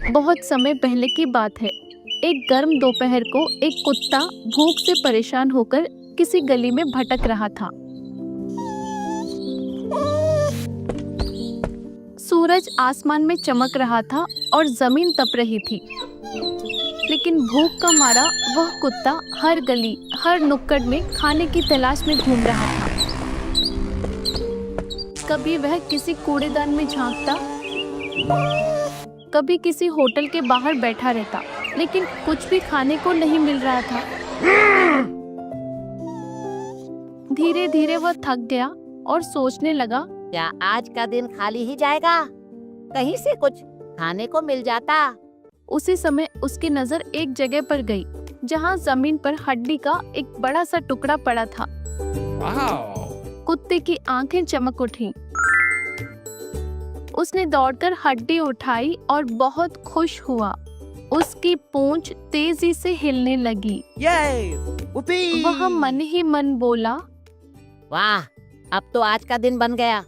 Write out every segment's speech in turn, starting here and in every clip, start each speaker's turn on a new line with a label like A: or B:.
A: बहुत समय पहले की बात है। एक गर्म दोपहर को एक कुत्ता भूख से परेशान होकर किसी गली में भटक रहा था। सूरज आसमान में चमक रहा था और जमीन तप रही थी, लेकिन भूख का मारा वह कुत्ता हर गली, हर नुक्कड़ में खाने की तलाश में घूम रहा था। कभी वह किसी कूड़ेदान में झांकता, कभी किसी होटल के बाहर बैठा रहता, लेकिन कुछ भी खाने को नहीं मिल रहा था। धीरे धीरे वह थक गया और सोचने लगा,
B: क्या आज का दिन खाली ही जाएगा? कहीं से कुछ खाने को मिल जाता।
A: उसी समय उसकी नजर एक जगह पर गई, जहां जमीन पर हड्डी का एक बड़ा सा टुकड़ा पड़ा था। कुत्ते की आंखें चमक उठी। उसने दौड़कर हड्डी उठाई और बहुत खुश हुआ। उसकी पूंछ तेजी से हिलने लगी। वह मन ही मन बोला,
B: वाह, अब तो आज का दिन बन गया।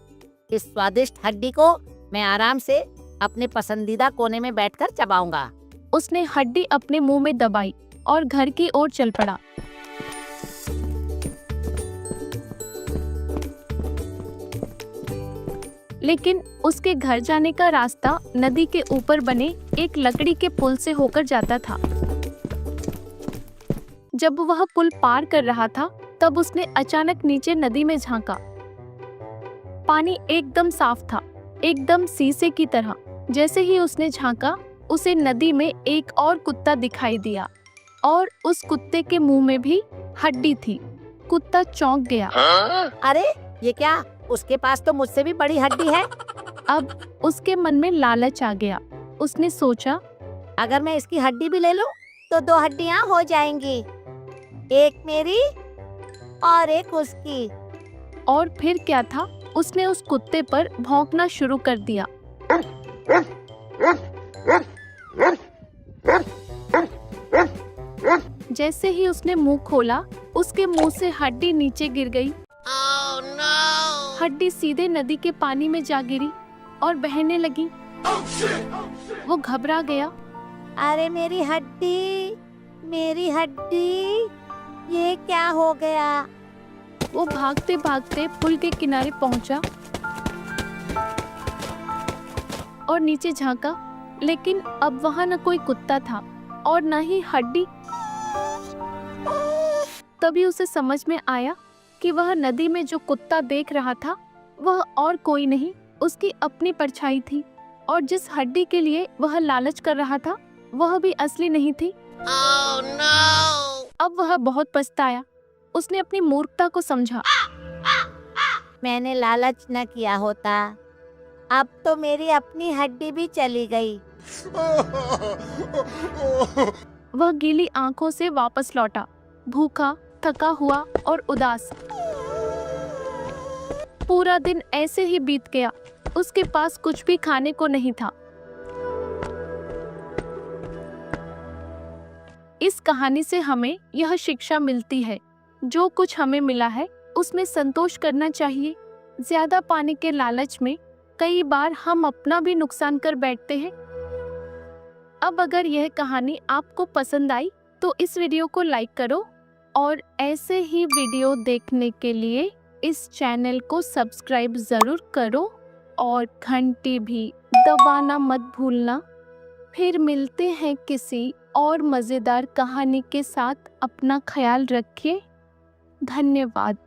B: इस स्वादिष्ट हड्डी को मैं आराम से अपने पसंदीदा कोने में बैठकर चबाऊंगा।
A: उसने हड्डी अपने मुंह में दबाई और घर की ओर चल पड़ा। लेकिन उसके घर जाने का रास्ता नदी के ऊपर बने एक लकड़ी के पुल से होकर जाता था। जब वह पुल पार कर रहा था, तब उसने अचानक नीचे नदी में झांका। पानी एकदम साफ था, एकदम शीशे की तरह। जैसे ही उसने झांका, उसे नदी में एक और कुत्ता दिखाई दिया और उस कुत्ते के मुंह में भी हड्डी थी। कुत्ता चौंक गया।
B: अरे ये क्या? उसके पास तो मुझसे भी बड़ी हड्डी है।
A: अब उसके मन में लालच आ गया। उसने सोचा,
B: अगर मैं इसकी हड्डी भी ले लूं, तो 2 हड्डियां हो जाएंगी, एक मेरी और एक उसकी।
A: और फिर क्या था, उसने उस कुत्ते पर भौंकना शुरू कर दिया। जैसे ही उसने मुंह खोला, उसके मुंह से हड्डी नीचे गिर गई।
B: Oh, no!
A: हड्डी सीधे नदी के पानी में जा गिरी और बहने लगी। वो घबरा गया।
B: अरे मेरी हड्डी, मेरी हड्डी, ये क्या हो गया?
A: वो भागते भागते पुल के किनारे पहुंचा और नीचे झांका, लेकिन अब वहां न कोई कुत्ता था और न ही हड्डी। तभी उसे समझ में आया कि वह नदी में जो कुत्ता देख रहा था, वह और कोई नहीं, उसकी अपनी परछाई थी। और जिस हड्डी के लिए वह लालच कर रहा था, वह भी असली नहीं थी।
B: Oh, no!
A: अब वह बहुत पछताया। उसने अपनी मूर्खता को समझा।
B: मैंने लालच न किया होता, अब तो मेरी अपनी हड्डी भी चली गई।
A: वह गीली आंखों से वापस लौटा, भूखा, थका हुआ और उदास। पूरा दिन ऐसे ही बीत गया। उसके पास कुछ भी खाने को नहीं था। इस कहानी से हमें यह शिक्षा मिलती है, जो कुछ हमें मिला है उसमें संतोष करना चाहिए। ज्यादा पाने के लालच में कई बार हम अपना भी नुकसान कर बैठते हैं। अब अगर यह कहानी आपको पसंद आई तो इस वीडियो को लाइक करो और ऐसे ही वीडियो देखने के लिए इस चैनल को सब्सक्राइब ज़रूर करो और घंटी भी दबाना मत भूलना। फिर मिलते हैं किसी और मज़ेदार कहानी के साथ। अपना ख्याल रखिए। धन्यवाद।